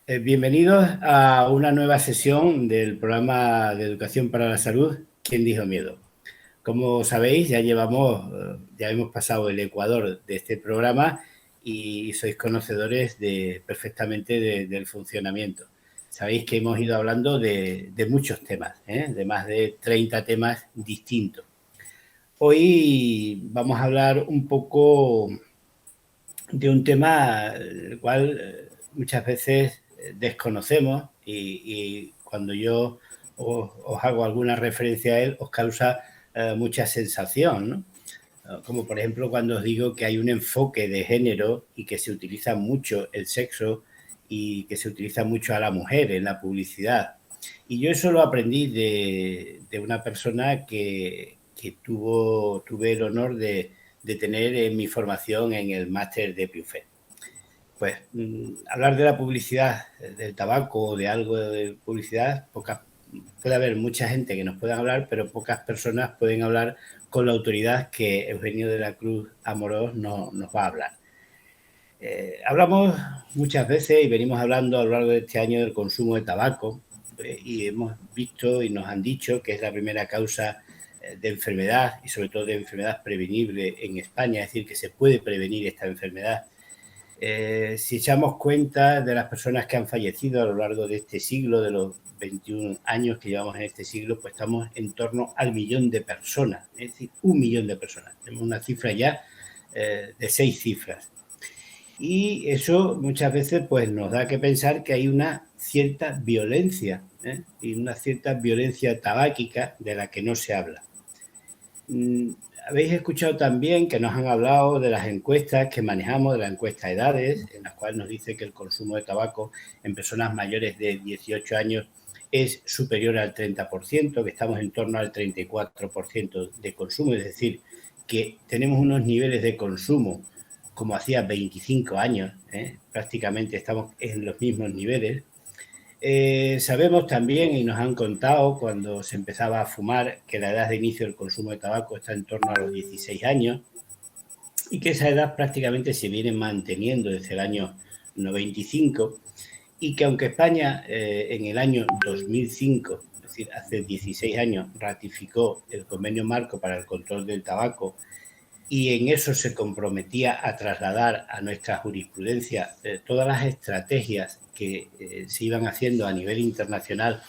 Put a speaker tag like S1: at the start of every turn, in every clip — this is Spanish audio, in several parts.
S1: Bienvenidos a una nueva sesión del programa de Educación para la Salud, ¿Quién dijo miedo? Como sabéis, ya hemos pasado el ecuador de este programa y sois conocedores perfectamente del funcionamiento. Sabéis que hemos ido hablando de muchos temas, de más de 30 temas distintos. Hoy vamos a hablar un poco de un tema el cual muchas veces desconocemos y cuando yo os hago alguna referencia a él os causa mucha sensación, ¿no? Como por ejemplo cuando os digo que hay un enfoque de género y que se utiliza mucho el sexo y que se utiliza mucho a la mujer en la publicidad. Y yo eso lo aprendí de una persona que tuve el honor de tener en mi formación en el máster de Piufet. Pues hablar de la publicidad, del tabaco o de algo de publicidad, puede haber mucha gente que nos pueda hablar, pero pocas personas pueden hablar con la autoridad que Eugenio de la Cruz Amorós nos va a hablar. Hablamos muchas veces y venimos hablando a lo largo de este año del consumo de tabaco y hemos visto y nos han dicho que es la primera causa de enfermedad y sobre todo de enfermedad prevenible en España, es decir, que se puede prevenir esta enfermedad. Si echamos cuenta de las personas que han fallecido a lo largo de este siglo, de los 21 años que llevamos en este siglo, pues estamos en torno al 1.000.000 de personas, es decir, 1.000.000 de personas. Tenemos una cifra ya de 6 cifras. Y eso muchas veces pues, nos da que pensar que hay una cierta violencia, y una cierta violencia tabáquica de la que no se habla. Habéis escuchado también que nos han hablado de las encuestas que manejamos, de la encuesta de edades, en las cuales nos dice que el consumo de tabaco en personas mayores de 18 años es superior al 30%, que estamos en torno al 34% de consumo, es decir, que tenemos unos niveles de consumo como hacía 25 años, prácticamente estamos en los mismos niveles. Sabemos también y nos han contado cuando se empezaba a fumar que la edad de inicio del consumo de tabaco está en torno a los 16 años y que esa edad prácticamente se viene manteniendo desde el año 95 y que aunque España en el año 2005, es decir, hace 16 años, ratificó el convenio marco para el control del tabaco y en eso se comprometía a trasladar a nuestra jurisprudencia todas las estrategias que se iban haciendo a nivel internacional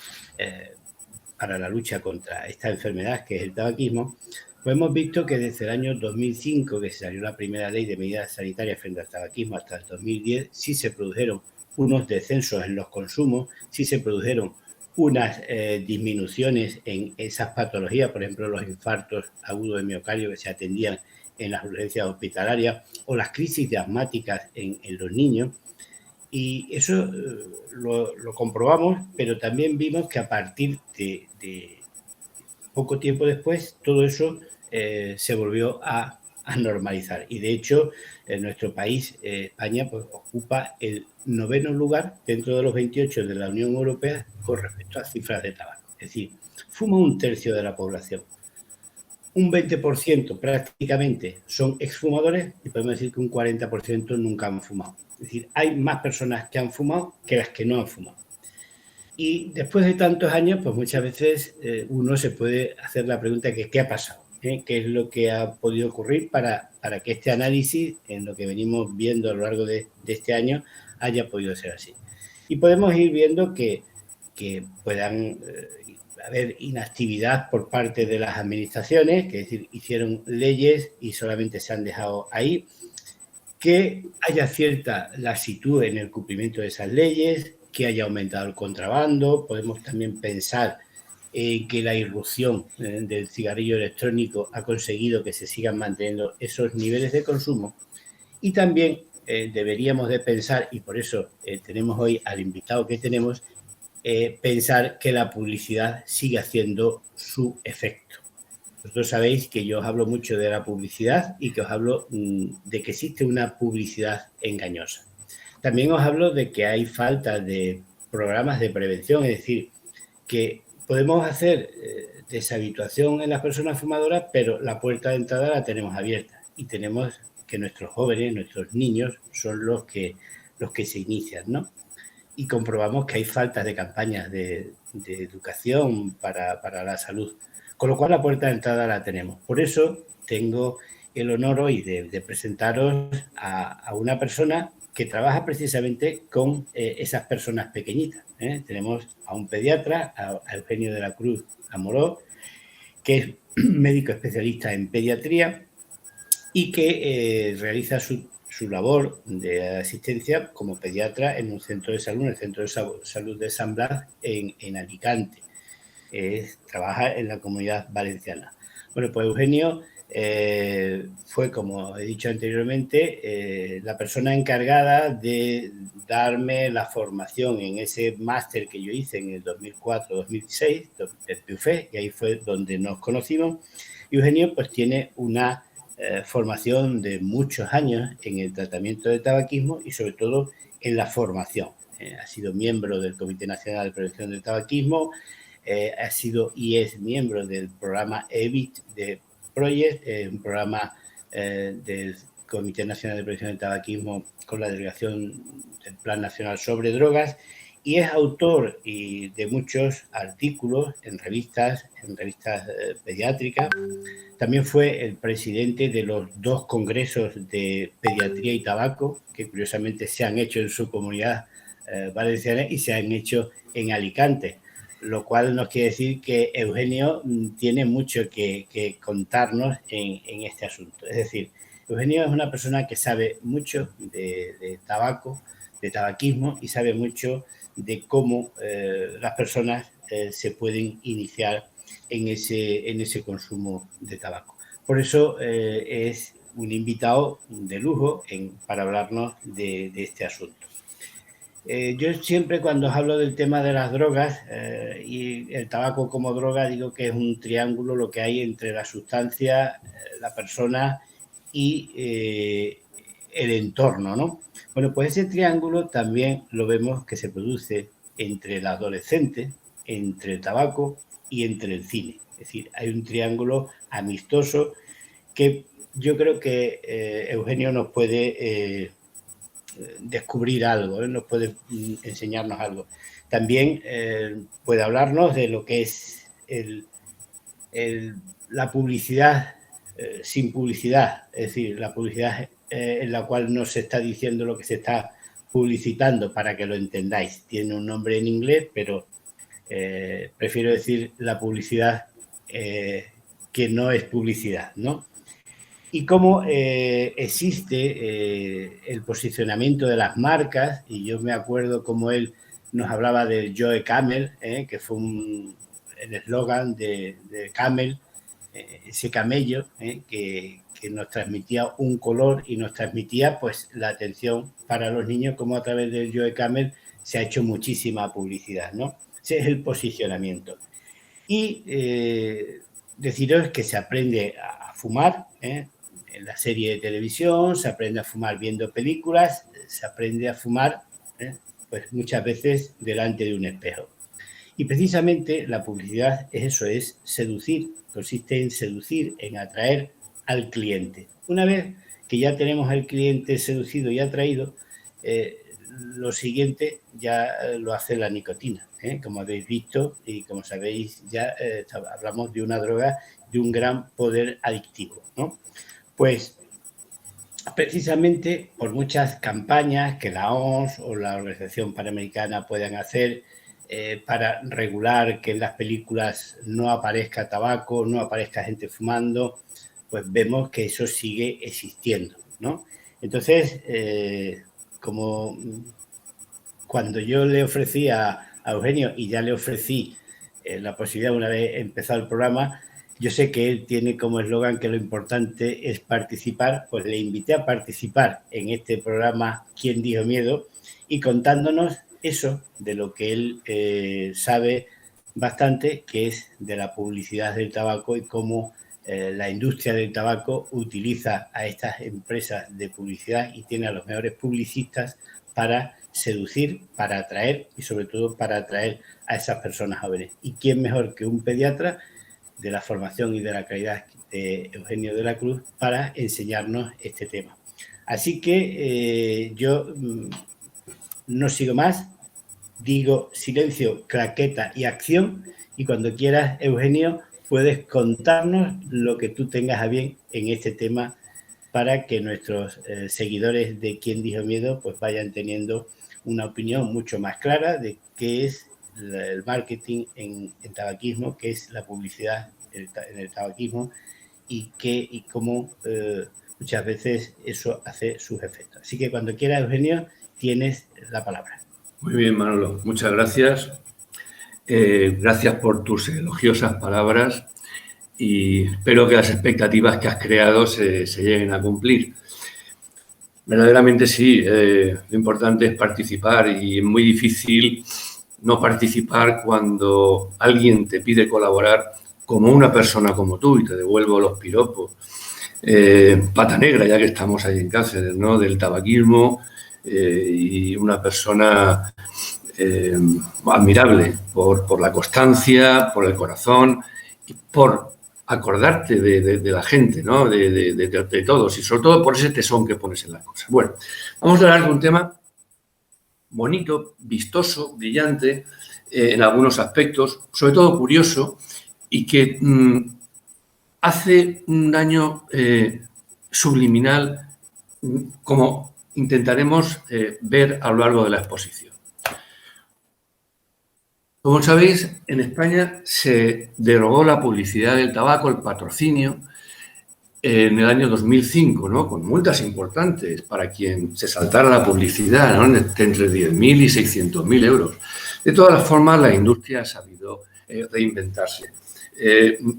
S1: para la lucha contra esta enfermedad que es el tabaquismo, pues hemos visto que desde el año 2005, que se salió la primera ley de medidas sanitarias frente al tabaquismo, hasta el 2010, sí se produjeron unos descensos en los consumos, sí se produjeron unas disminuciones en esas patologías, por ejemplo, los infartos agudos de miocardio que se atendían en las urgencias hospitalarias o las crisis asmáticas en los niños. Y eso lo comprobamos, pero también vimos que a partir de poco tiempo después todo eso se volvió a normalizar. Y de hecho, en nuestro país, España, pues, ocupa el 9º lugar dentro de los 28 de la Unión Europea con respecto a cifras de tabaco. Es decir, fuma un tercio de la población. Un 20% prácticamente son exfumadores y podemos decir que un 40% nunca han fumado. Es decir, hay más personas que han fumado que las que no han fumado. Y después de tantos años, pues muchas veces uno se puede hacer la pregunta que ¿qué ha pasado? ¿Qué es lo que ha podido ocurrir para que este análisis, en lo que venimos viendo a lo largo de este año, haya podido ser así? Y podemos ir viendo que puedan haber inactividad por parte de las administraciones, que es decir, hicieron leyes y solamente se han dejado ahí, que haya cierta lasitud en el cumplimiento de esas leyes, que haya aumentado el contrabando. Podemos también pensar que la irrupción del cigarrillo electrónico ha conseguido que se sigan manteniendo esos niveles de consumo. Y también deberíamos de pensar, y por eso tenemos hoy al invitado que tenemos, pensar que la publicidad sigue haciendo su efecto. Vosotros sabéis que yo os hablo mucho de la publicidad y que os hablo de que existe una publicidad engañosa. También os hablo de que hay falta de programas de prevención, es decir, que podemos hacer deshabituación en las personas fumadoras, pero la puerta de entrada la tenemos abierta y tenemos que nuestros jóvenes, nuestros niños, son los que se inician, ¿no? y comprobamos que hay faltas de campañas de educación para la salud, con lo cual la puerta de entrada la tenemos. Por eso tengo el honor hoy de presentaros a una persona que trabaja precisamente con esas personas pequeñitas. Tenemos a un pediatra, a Eugenio de la Cruz Amoró, que es médico especialista en pediatría y que realiza su labor de asistencia como pediatra en un centro de salud, en el Centro de Salud de San Blas, en Alicante. Trabaja en la Comunidad Valenciana. Bueno, pues Eugenio fue, como he dicho anteriormente, la persona encargada de darme la formación en ese máster que yo hice en el 2004-2006, del PUFE, y ahí fue donde nos conocimos. Y Eugenio pues tiene una formación de muchos años en el tratamiento del tabaquismo y sobre todo en la formación. Ha sido miembro del Comité Nacional de Prevención del Tabaquismo, ha sido y es miembro del programa EVIT de Project, un programa del Comité Nacional de Prevención del Tabaquismo con la delegación del Plan Nacional sobre Drogas, y es autor de muchos artículos en revistas pediátricas. También fue el presidente de los 2 congresos de pediatría y tabaco, que curiosamente se han hecho en su comunidad valenciana y se han hecho en Alicante, lo cual nos quiere decir que Eugenio tiene mucho que contarnos en este asunto. Es decir, Eugenio es una persona que sabe mucho de tabaco, de tabaquismo, y sabe mucho de cómo las personas se pueden iniciar en ese consumo de tabaco. Por eso es un invitado de lujo para hablarnos de este asunto. Yo siempre, cuando hablo del tema de las drogas y el tabaco como droga, digo que es un triángulo lo que hay entre la sustancia, la persona y el entorno, ¿no? Bueno, pues ese triángulo también lo vemos que se produce entre el adolescente, entre el tabaco y entre el cine. Es decir, hay un triángulo amistoso que yo creo que Eugenio nos puede descubrir algo, nos puede enseñarnos algo. También puede hablarnos de lo que es la publicidad sin publicidad, es decir, la publicidad en la cual no se está diciendo lo que se está publicitando, para que lo entendáis. Tiene un nombre en inglés, pero prefiero decir la publicidad que no es publicidad, ¿no? Y cómo existe el posicionamiento de las marcas, y yo me acuerdo cómo él nos hablaba del Joe Camel, que fue el eslogan de Camel, ese camello que nos transmitía un color y nos transmitía pues la atención para los niños, como a través del Joe Camel se ha hecho muchísima publicidad, ¿no? Ese es el posicionamiento. Y deciros que se aprende a fumar, en la serie de televisión, se aprende a fumar viendo películas, se aprende a fumar pues muchas veces delante de un espejo. Y precisamente la publicidad es eso, es seducir, consiste en seducir, en atraer al cliente. Una vez que ya tenemos al cliente seducido y atraído, lo siguiente ya lo hace la nicotina. Como habéis visto y como sabéis, ya hablamos de una droga de un gran poder adictivo, ¿no? Pues precisamente por muchas campañas que la OMS o la Organización Panamericana puedan hacer para regular que en las películas no aparezca tabaco, no aparezca gente fumando, pues vemos que eso sigue existiendo, ¿no? Entonces, como cuando yo le ofrecí a Eugenio, y ya le ofrecí la posibilidad una vez empezado el programa, yo sé que él tiene como eslogan que lo importante es participar, pues le invité a participar en este programa ¿Quién dijo miedo? Y contándonos eso de lo que él sabe bastante, que es de la publicidad del tabaco y cómo la industria del tabaco utiliza a estas empresas de publicidad y tiene a los mejores publicistas para seducir, para atraer y sobre todo para atraer a esas personas jóvenes. ¿Y quién mejor que un pediatra de la formación y de la calidad de Eugenio de la Cruz para enseñarnos este tema? Así que yo no sigo más, digo silencio, claqueta y acción, y cuando quieras, Eugenio, puedes contarnos lo que tú tengas a bien en este tema para que nuestros seguidores de Quién Dijo Miedo pues vayan teniendo una opinión mucho más clara de qué es el marketing en tabaquismo, qué es la publicidad en el tabaquismo y cómo muchas veces eso hace sus efectos. Así que cuando quieras, Eugenio, tienes la palabra.
S2: Muy bien, Manolo. Muchas gracias. Gracias por tus elogiosas palabras y espero que las expectativas que has creado se lleguen a cumplir. Verdaderamente sí, lo importante es participar y es muy difícil no participar cuando alguien te pide colaborar como una persona como tú, y te devuelvo los piropos. Pata negra, ya que estamos ahí en Cáceres, ¿no? Del tabaquismo, y una persona admirable por la constancia, por el corazón y por acordarte de la gente, ¿no? De todos, y sobre todo por ese tesón que pones en las cosas. Bueno, vamos a hablar de un tema bonito, vistoso, brillante, en algunos aspectos, sobre todo curioso, y que hace un daño subliminal, como intentaremos ver a lo largo de la exposición. Como sabéis, en España se derogó la publicidad del tabaco, el patrocinio, en el año 2005, ¿no? Con multas importantes para quien se saltara la publicidad, ¿no? Entre 10.000 y 600.000 euros. De todas formas, la industria ha sabido reinventarse.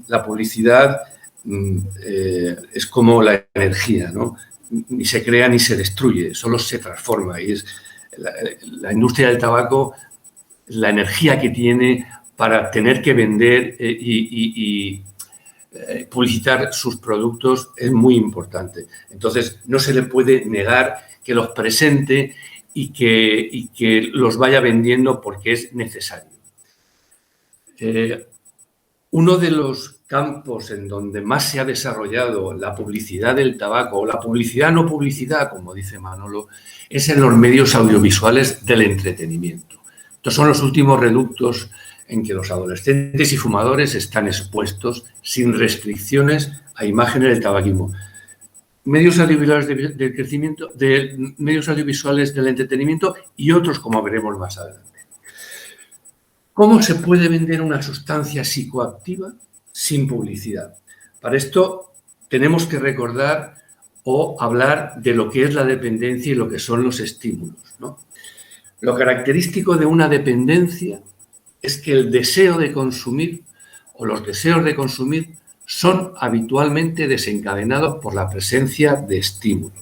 S2: La publicidad es como la energía, ¿no? Ni se crea ni se destruye, solo se transforma. Y es la industria del tabaco, la energía que tiene para tener que vender y publicitar sus productos es muy importante. Entonces, no se le puede negar que los presente y que los vaya vendiendo porque es necesario. Uno de los campos en donde más se ha desarrollado la publicidad del tabaco, o la publicidad no publicidad, como dice Manolo, es en los medios audiovisuales del entretenimiento. Estos son los últimos reductos en que los adolescentes y fumadores están expuestos sin restricciones a imágenes del tabaquismo. Medios audiovisuales del crecimiento, de medios audiovisuales del entretenimiento y otros, como veremos más adelante. ¿Cómo se puede vender una sustancia psicoactiva sin publicidad? Para esto tenemos que recordar o hablar de lo que es la dependencia y lo que son los estímulos, ¿no? Lo característico de una dependencia es que el deseo de consumir o los deseos de consumir son habitualmente desencadenados por la presencia de estímulos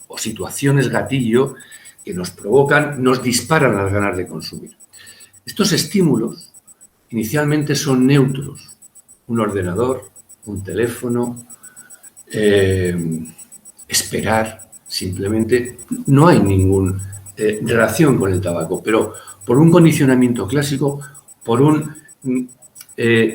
S2: o situaciones gatillo que nos provocan, nos disparan las ganas de consumir. Estos estímulos inicialmente son neutros, un ordenador, un teléfono, esperar, simplemente no hay ninguna relación con el tabaco, pero por un condicionamiento clásico, por en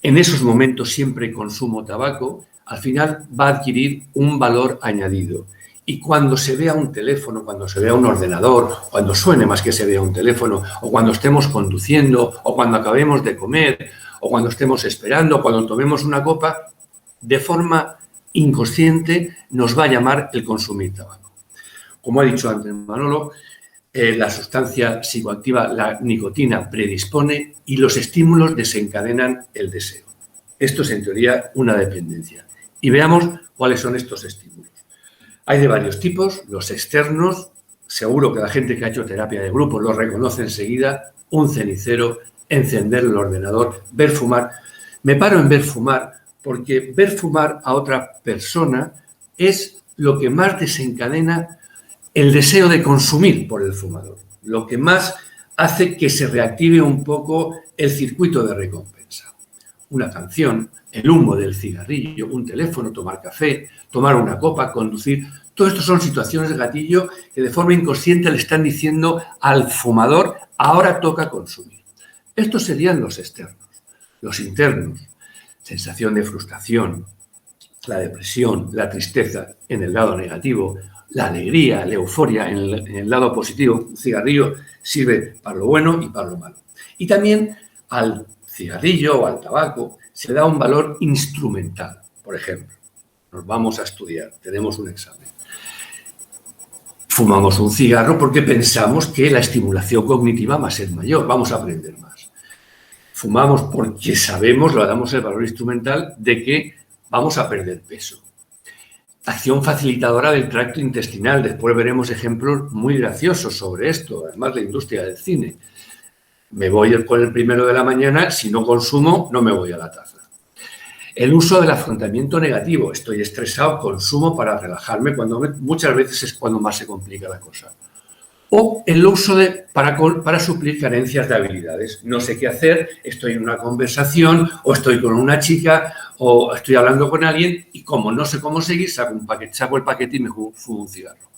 S2: esos momentos siempre consumo tabaco, al final va a adquirir un valor añadido. Y cuando se vea un teléfono, cuando se vea un ordenador, cuando suene más que se vea un teléfono, o cuando estemos conduciendo, o cuando acabemos de comer, o cuando estemos esperando, cuando tomemos una copa, de forma inconsciente nos va a llamar el consumir tabaco. Como ha dicho antes Manolo, la sustancia psicoactiva, la nicotina, predispone y los estímulos desencadenan el deseo. Esto es, en teoría, una dependencia. Y veamos cuáles son estos estímulos. Hay de varios tipos. Los externos, seguro que la gente que ha hecho terapia de grupo lo reconoce enseguida: un cenicero, encender el ordenador, ver fumar. Me paro en ver fumar porque ver fumar a otra persona es lo que más desencadena el deseo de consumir por el fumador, lo que más hace que se reactive un poco el circuito de recompensa. Una canción, el humo del cigarrillo, un teléfono, tomar café, tomar una copa, conducir. Todo esto son situaciones de gatillo que de forma inconsciente le están diciendo al fumador: ahora toca consumir. Estos serían los externos. Los internos: sensación de frustración, la depresión, la tristeza en el lado negativo, la alegría, la euforia en el lado positivo. Un cigarrillo sirve para lo bueno y para lo malo. Y también al cigarrillo o al tabaco se le da un valor instrumental. Por ejemplo, nos vamos a estudiar, tenemos un examen. Fumamos un cigarro porque pensamos que la estimulación cognitiva va a ser mayor, vamos a aprender más. Fumamos porque sabemos, le damos el valor instrumental de que vamos a perder peso. Acción facilitadora del tracto intestinal. Después veremos ejemplos muy graciosos sobre esto, además la industria del cine. Me voy con el primero de la mañana, si no consumo, no me voy a la taza. El uso del afrontamiento negativo. Estoy estresado, consumo para relajarme, muchas veces es cuando más se complica la cosa. O el uso para suplir carencias de habilidades. No sé qué hacer, estoy en una conversación, o estoy con una chica, o estoy hablando con alguien, y como no sé cómo seguir, saco el paquete y me fumo un cigarro.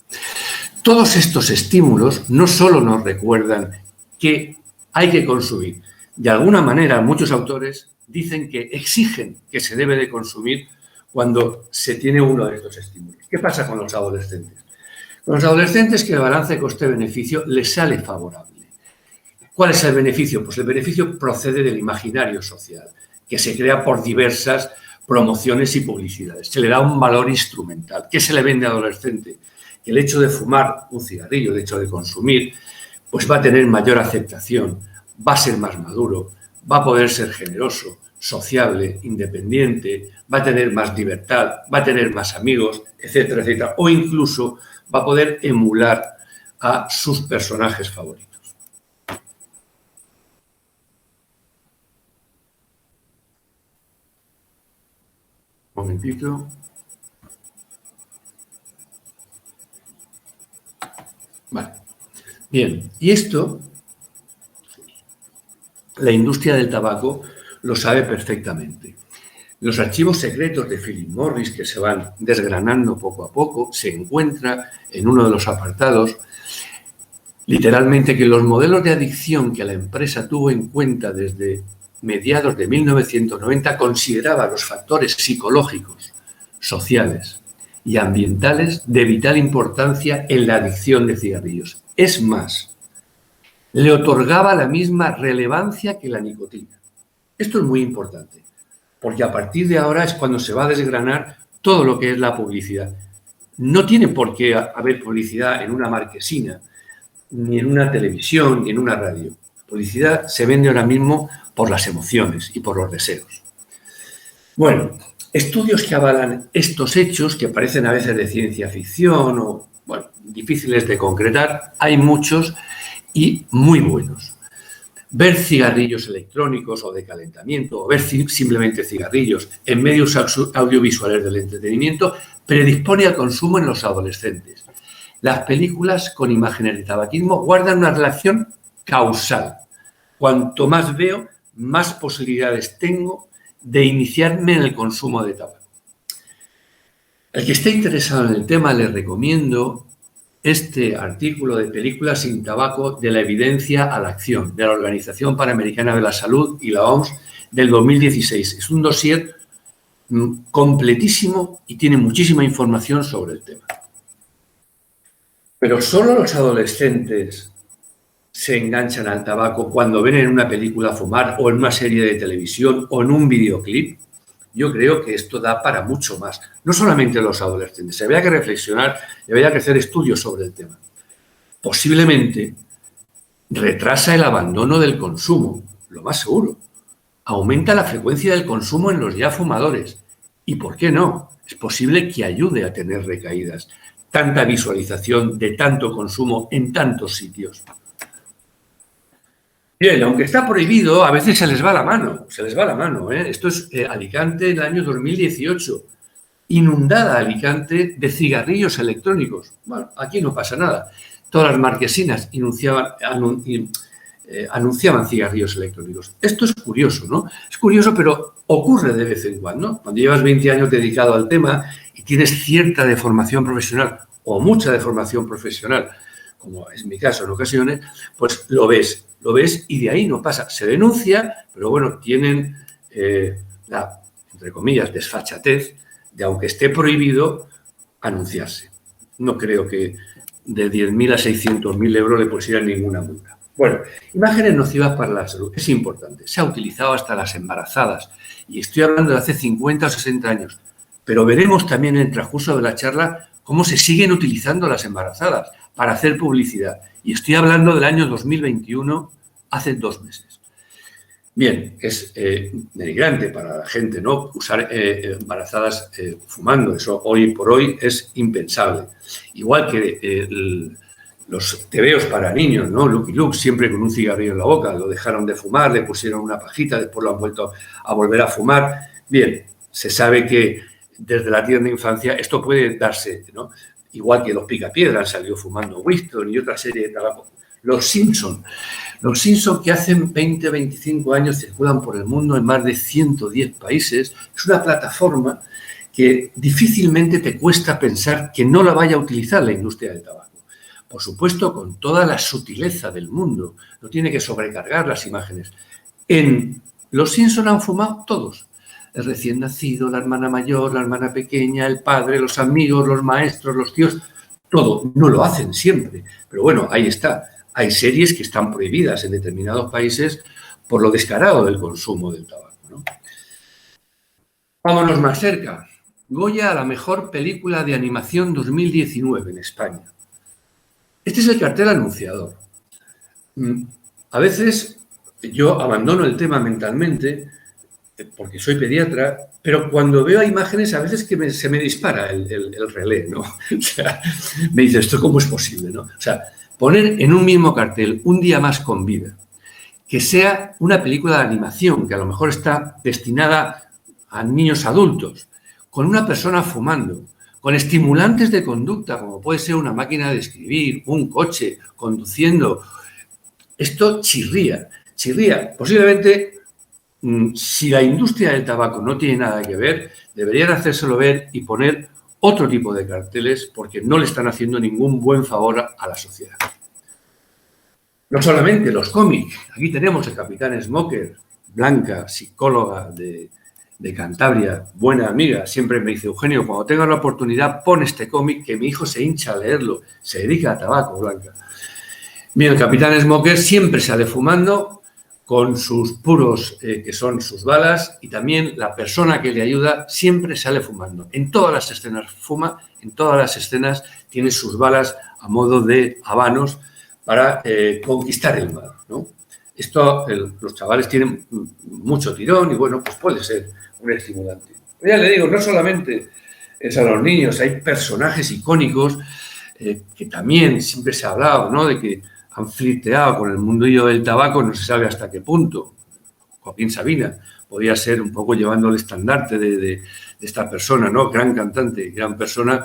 S2: Todos estos estímulos no solo nos recuerdan que hay que consumir. De alguna manera, muchos autores dicen que exigen que se debe de consumir cuando se tiene uno de estos estímulos. ¿Qué pasa con los adolescentes? Con los adolescentes que el balance coste-beneficio les sale favorable. ¿Cuál es el beneficio? Pues el beneficio procede del imaginario social, que se crea por diversas promociones y publicidades. Se le da un valor instrumental. ¿Qué se le vende a adolescente? Que el hecho de fumar un cigarrillo, el hecho de consumir, pues va a tener mayor aceptación, va a ser más maduro, va a poder ser generoso, sociable, independiente, va a tener más libertad, va a tener más amigos, etcétera, etcétera. O incluso va a poder emular a sus personajes favoritos. Un momentito. Vale. Bien, y esto, la industria del tabaco lo sabe perfectamente. Los archivos secretos de Philip Morris, que se van desgranando poco a poco, se encuentra en uno de los apartados, literalmente, que los modelos de adicción que la empresa tuvo en cuenta desde mediados de 1990 consideraba los factores psicológicos, sociales y ambientales de vital importancia en la adicción de cigarrillos. Es más, le otorgaba la misma relevancia que la nicotina. Esto es muy importante, porque a partir de ahora es cuando se va a desgranar todo lo que es la publicidad. No tiene por qué haber publicidad en una marquesina, ni en una televisión, ni en una radio. La publicidad se vende ahora mismo por las emociones y por los deseos. Bueno, estudios que avalan estos hechos, que parecen a veces de ciencia ficción o, bueno, difíciles de concretar, hay muchos y muy buenos. Ver cigarrillos electrónicos o de calentamiento, o ver simplemente cigarrillos en medios audiovisuales del entretenimiento predispone al consumo en los adolescentes. Las películas con imágenes de tabaquismo guardan una relación causal. Cuanto más veo, más posibilidades tengo de iniciarme en el consumo de tabaco. El que esté interesado en el tema, le recomiendo este artículo de Películas sin tabaco, de la evidencia a la acción, de la Organización Panamericana de la Salud y la OMS, del 2016. Es un dossier completísimo y tiene muchísima información sobre el tema. Pero solo los adolescentes se enganchan al tabaco cuando ven en una película fumar, o en una serie de televisión, o en un videoclip. Yo creo que esto da para mucho más. No solamente los adolescentes. Habría que reflexionar y habría que hacer estudios sobre el tema. Posiblemente retrasa el abandono del consumo, lo más seguro. Aumenta la frecuencia del consumo en los ya fumadores. ¿Y por qué no? Es posible que ayude a tener recaídas. Tanta visualización de tanto consumo en tantos sitios. Bien, aunque está prohibido, a veces se les va la mano, ¿eh? Esto es Alicante en el año 2018. Inundada Alicante de cigarrillos electrónicos. Bueno, aquí no pasa nada. Todas las marquesinas anunciaban cigarrillos electrónicos. Esto es curioso, ¿no? Es curioso, pero ocurre de vez en cuando. Cuando llevas 20 años dedicado al tema y tienes cierta deformación profesional o mucha deformación profesional, como es mi caso en ocasiones, pues lo ves y de ahí no pasa. Se denuncia, pero bueno, tienen entre comillas, desfachatez de, aunque esté prohibido, anunciarse. no creo que de 10.000 a 600.000 euros le pusieran ninguna multa. Bueno, imágenes nocivas para la salud. Es importante. Se ha utilizado hasta las embarazadas. Y estoy hablando de hace 50 o 60 años. Pero veremos también en el transcurso de la charla cómo se siguen utilizando las embarazadas para hacer publicidad. Y estoy hablando del año 2021, hace 2 meses. Bien, es denigrante para la gente, ¿no?, usar embarazadas fumando. Eso hoy por hoy es impensable. Igual que los tebeos para niños, ¿no? Lucky Luke, siempre con un cigarrillo en la boca. Lo dejaron de fumar, le pusieron una pajita, después lo han vuelto a volver a fumar. Bien, se sabe que desde la tierna infancia esto puede darse, ¿no? Igual que los Picapiedra han salido fumando Winston y otra serie de tabaco. Los Simpson que hace 20, 25 años circulan por el mundo en más de 110 países. Es una plataforma que difícilmente te cuesta pensar que no la vaya a utilizar la industria del tabaco. Por supuesto, con toda la sutileza del mundo. No tiene que sobrecargar las imágenes. En Los Simpson han fumado todos. El recién nacido, la hermana mayor, la hermana pequeña, el padre, los amigos, los maestros, los tíos. Todo. No lo hacen siempre. Pero bueno, ahí está. Hay series que están prohibidas en determinados países por lo descarado del consumo del tabaco, ¿no? Vámonos más cerca. Goya a la mejor película de animación 2019 en España. Este es el cartel anunciador. A veces yo abandono el tema mentalmente porque soy pediatra, pero cuando veo imágenes a veces que se me dispara el relé, ¿no? O sea, me dice, ¿esto cómo es posible, no? O sea, poner en un mismo cartel Un día más con vida, que sea una película de animación, que a lo mejor está destinada a niños adultos, con una persona fumando, con estimulantes de conducta, como puede ser una máquina de escribir, un coche, conduciendo. Esto chirría. Posiblemente, si la industria del tabaco no tiene nada que ver, deberían hacérselo ver y poner otro tipo de carteles, porque no le están haciendo ningún buen favor a la sociedad. No solamente los cómics. Aquí tenemos el Capitán Smoker, Blanca, psicóloga de Cantabria, buena amiga. Siempre me dice, Eugenio, cuando tengas la oportunidad, pon este cómic, que mi hijo se hincha a leerlo. Se dedica a tabaco, Blanca. Mira, el Capitán Smoker siempre sale fumando con sus puros, que son sus balas, y también la persona que le ayuda siempre sale fumando. En todas las escenas fuma, en todas las escenas tiene sus balas a modo de habanos para conquistar el mar, ¿no? Esto, los chavales tienen mucho tirón y, bueno, pues puede ser un estimulante. Ya le digo, no solamente es a los niños, hay personajes icónicos que también siempre se ha hablado, ¿no?, de que han flirteado con el mundillo del tabaco, no se sabe hasta qué punto. Joaquín Sabina podía ser un poco llevando el estandarte de esta persona, ¿no? Gran cantante, gran persona,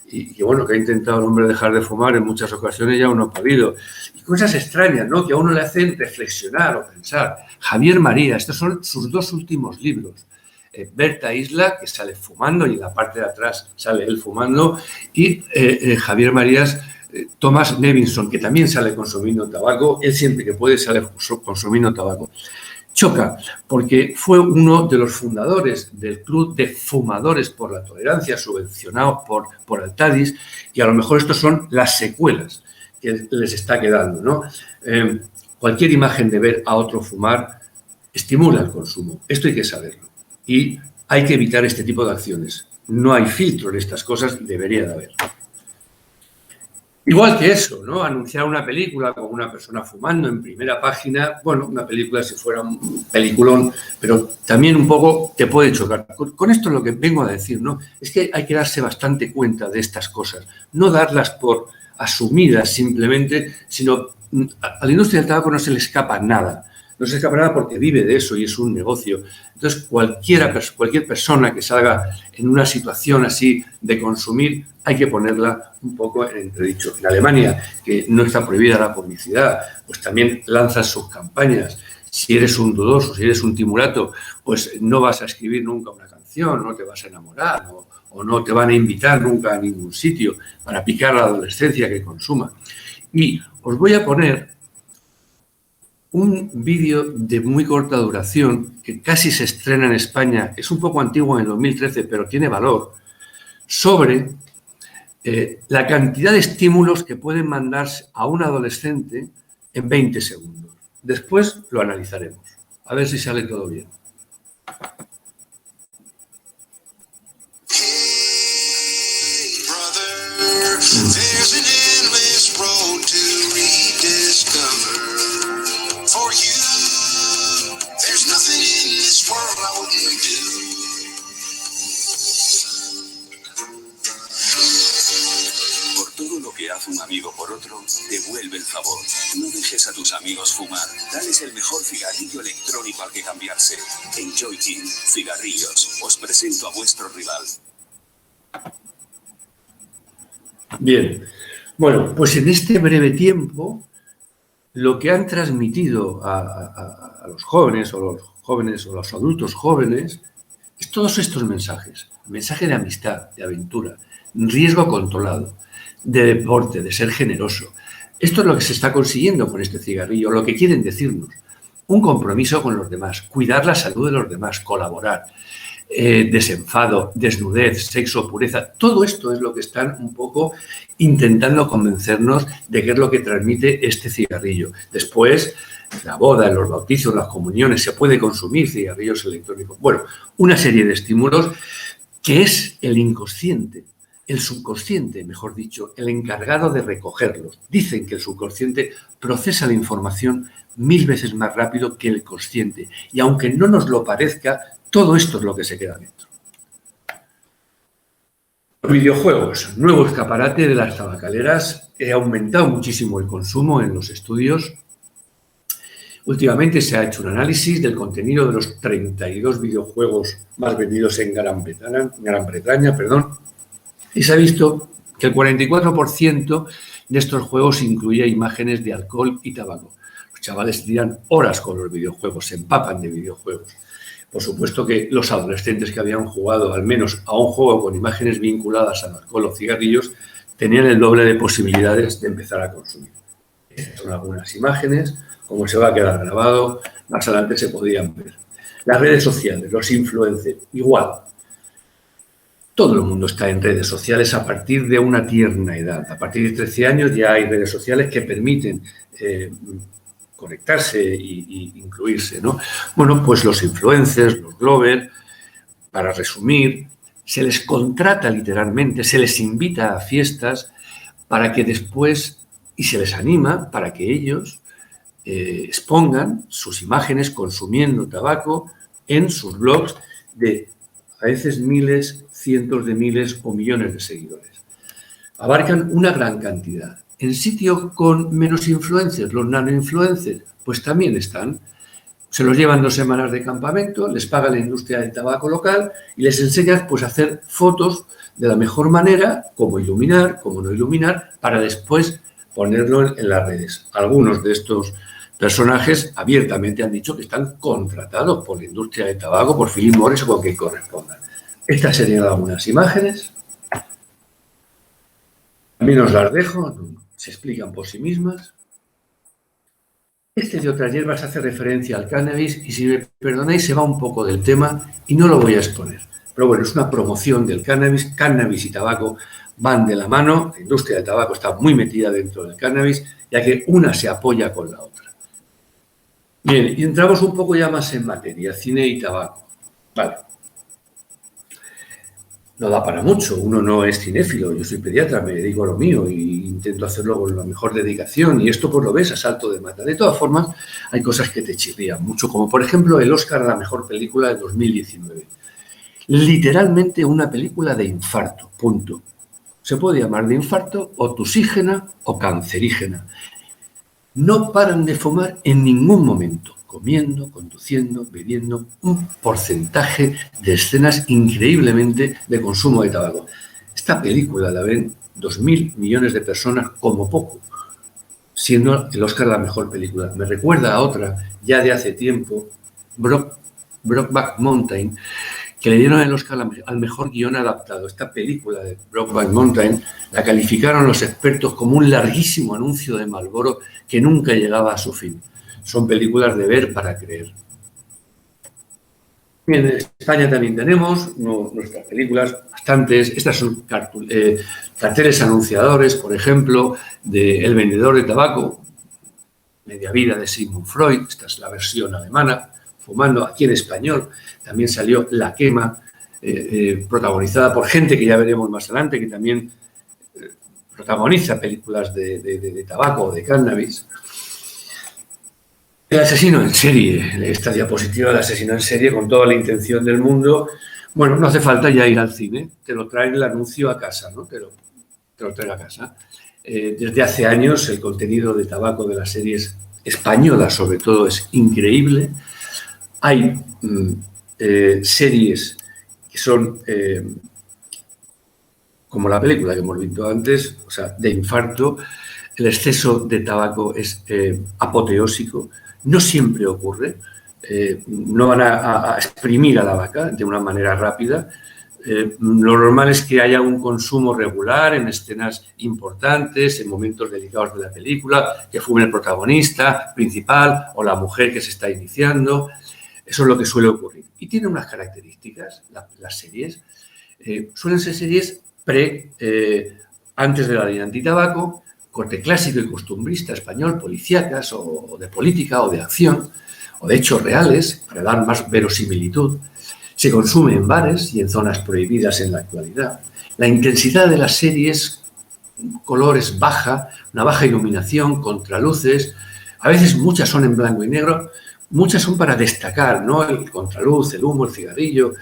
S2: y que, bueno, que ha intentado el hombre dejar de fumar en muchas ocasiones y aún no ha podido. Y cosas extrañas, ¿no?, que a uno le hacen reflexionar o pensar. Javier María, estos son sus 2 últimos libros. Berta Isla, que sale fumando y en la parte de atrás sale él fumando, y Javier Marías, Thomas Nevinson, que también sale consumiendo tabaco. Él siempre que puede sale consumiendo tabaco. Choca, porque fue uno de los fundadores del Club de Fumadores por la Tolerancia, subvencionado por Altadis, y a lo mejor estas son las secuelas que les está quedando, ¿no? Cualquier imagen de ver a otro fumar estimula el consumo. Esto hay que saberlo. Y hay que evitar este tipo de acciones. No hay filtro en estas cosas y debería de haber. Igual que eso, ¿no? Anunciar una película con una persona fumando en primera página, bueno, una película si fuera un peliculón, pero también un poco te puede chocar. Con esto lo que vengo a decir, ¿no?, es que hay que darse bastante cuenta de estas cosas, no darlas por asumidas simplemente, sino a la industria del tabaco no se le escapa nada. No se escapa nada porque vive de eso y es un negocio. Entonces, cualquier persona que salga en una situación así de consumir, hay que ponerla un poco en entredicho. En Alemania, que no está prohibida la publicidad, pues también lanzan sus campañas. Si eres un dudoso, si eres un timurato, pues no vas a escribir nunca una canción, no te vas a enamorar, o no te van a invitar nunca a ningún sitio para picar a la adolescencia que consuma. Y os voy a poner un vídeo de muy corta duración que casi se estrena en España, es un poco antiguo, en el 2013, pero tiene valor, sobre la cantidad de estímulos que pueden mandarse a un adolescente en 20 segundos. Después lo analizaremos. A ver si sale todo bien.
S3: Haz un amigo por otro, devuelve el favor. No dejes a tus amigos fumar. Dales el mejor cigarrillo electrónico al que cambiarse. Enjoy King, cigarrillos. Os presento a vuestro rival.
S2: Bien. Bueno, pues en este breve tiempo, lo que han transmitido a los jóvenes o los adultos jóvenes es todos estos mensajes. Mensaje de amistad, de aventura, riesgo controlado, de deporte, de ser generoso. Esto es lo que se está consiguiendo con este cigarrillo, lo que quieren decirnos. Un compromiso con los demás, cuidar la salud de los demás, colaborar, desenfado, desnudez, sexo, pureza. Todo esto es lo que están un poco intentando convencernos de qué es lo que transmite este cigarrillo. Después, la boda, los bautizos, las comuniones, se puede consumir cigarrillos electrónicos. Bueno, una serie de estímulos que es el inconsciente. El subconsciente, mejor dicho, el encargado de recogerlos. Dicen que el subconsciente procesa la información 1000 veces más rápido que el consciente. Y aunque no nos lo parezca, todo esto es lo que se queda dentro. Los videojuegos, nuevo escaparate de las tabacaleras. Ha aumentado muchísimo el consumo en los estudios. Últimamente se ha hecho un análisis del contenido de los 32 videojuegos más vendidos en Gran Bretaña, y se ha visto que el 44% de estos juegos incluía imágenes de alcohol y tabaco. Los chavales tiran horas con los videojuegos, se empapan de videojuegos. Por supuesto que los adolescentes que habían jugado al menos a un juego con imágenes vinculadas al alcohol o cigarrillos tenían el doble de posibilidades de empezar a consumir. Estas son algunas imágenes, como se va a quedar grabado, más adelante se podían ver. Las redes sociales, los influencers, igual. Todo el mundo está en redes sociales a partir de una tierna edad. A partir de 13 años ya hay redes sociales que permiten conectarse e incluirse, ¿no? Bueno, pues los influencers, los bloggers, para resumir, se les contrata literalmente, se les invita a fiestas para que después, y se les anima para que ellos expongan sus imágenes consumiendo tabaco en sus blogs de a veces miles, cientos de miles o millones de seguidores. Abarcan una gran cantidad. En sitios con menos influencers, los nanoinfluencers, pues también están. Se los llevan 2 semanas de campamento, les paga la industria del tabaco local y les enseñan pues, a hacer fotos de la mejor manera, cómo iluminar, cómo no iluminar, para después ponerlo en las redes. Algunos de estos personajes abiertamente han dicho que están contratados por la industria del tabaco, por Philip Morris o con quien corresponda. Estas serían algunas imágenes. También os las dejo, se explican por sí mismas. Este de otras hierbas hace referencia al cannabis y, si me perdonáis, se va un poco del tema y no lo voy a exponer. Pero bueno, es una promoción del cannabis. Cannabis y tabaco van de la mano. La industria del tabaco está muy metida dentro del cannabis, ya que una se apoya con la otra. Bien, y entramos un poco ya más en materia, cine y tabaco. Vale. No da para mucho, uno no es cinéfilo, yo soy pediatra, me dedico a lo mío e intento hacerlo con la mejor dedicación y esto pues lo ves a salto de mata. De todas formas, hay cosas que te chirrían mucho, como por ejemplo el Oscar a la mejor película de 2019. Literalmente una película de infarto, punto. Se puede llamar de infarto, o tusígena o cancerígena. No paran de fumar en ningún momento, comiendo, conduciendo, bebiendo, un porcentaje de escenas increíblemente de consumo de tabaco. Esta película la ven 2.000 millones de personas como poco, siendo el Oscar la mejor película. Me recuerda a otra, ya de hace tiempo, Brokeback Mountain, que le dieron el Oscar al mejor guión adaptado. Esta película de Brokeback Mountain la calificaron los expertos como un larguísimo anuncio de Marlboro que nunca llegaba a su fin. Son películas de ver para creer. Bien, en España también tenemos nuestras películas, bastantes. Estas son carteles anunciadores, por ejemplo, de El vendedor de tabaco, Media vida de Sigmund Freud. Esta es la versión alemana, fumando. Aquí en español también salió La quema, protagonizada por gente que ya veremos más adelante, que también protagoniza películas de tabaco o de cannabis. El asesino en serie, esta diapositiva del asesino en serie con toda la intención del mundo. Bueno, no hace falta ya ir al cine, te lo trae el anuncio a casa, ¿no? Te lo trae a casa. Desde hace años el contenido de tabaco de las series españolas, sobre todo, es increíble. Hay series que son como la película que hemos visto antes, o sea, de infarto. El exceso de tabaco es apoteósico. No siempre ocurre. No van a exprimir a la vaca de una manera rápida. Lo normal es que haya un consumo regular en escenas importantes, en momentos delicados de la película, que fume el protagonista principal o la mujer que se está iniciando. Eso es lo que suele ocurrir. Y tiene unas características, las series. Suelen ser series antes de la ley antitabaco, corte clásico y costumbrista español, policíacas o de política o de acción o de hechos reales, para dar más verosimilitud. Se consume en bares y en zonas prohibidas en la actualidad. La intensidad de las series, colores baja, una baja iluminación, contraluces. A veces muchas son en blanco y negro, muchas son para destacar, ¿no? El contraluz, el humo, el cigarrillo.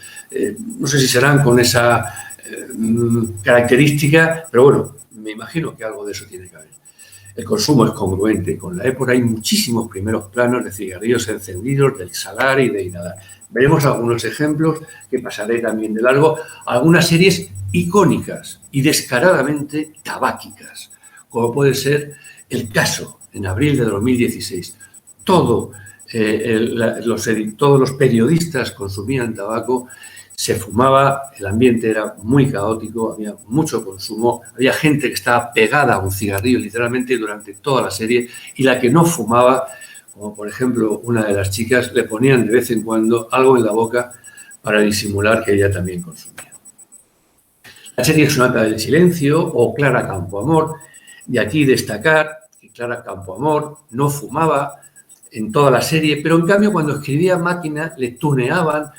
S2: No sé si serán con esa característica, pero bueno, me imagino que algo de eso tiene que haber. El consumo es congruente con la época. Hay muchísimos primeros planos de cigarrillos encendidos, de exhalar y de inhalar. Veremos algunos ejemplos que pasaré también de largo. Algunas series icónicas y descaradamente tabáquicas, como puede ser El Caso, en abril de 2016. Todos los periodistas consumían tabaco, se fumaba, el ambiente era muy caótico, había mucho consumo, había gente que estaba pegada a un cigarrillo literalmente durante toda la serie, y la que no fumaba, como por ejemplo una de las chicas, le ponían de vez en cuando algo en la boca para disimular que ella también consumía. La serie Sonata del Silencio o Clara Campoamor, de aquí destacar que Clara Campoamor no fumaba en toda la serie, pero en cambio cuando escribía máquina le tuneaban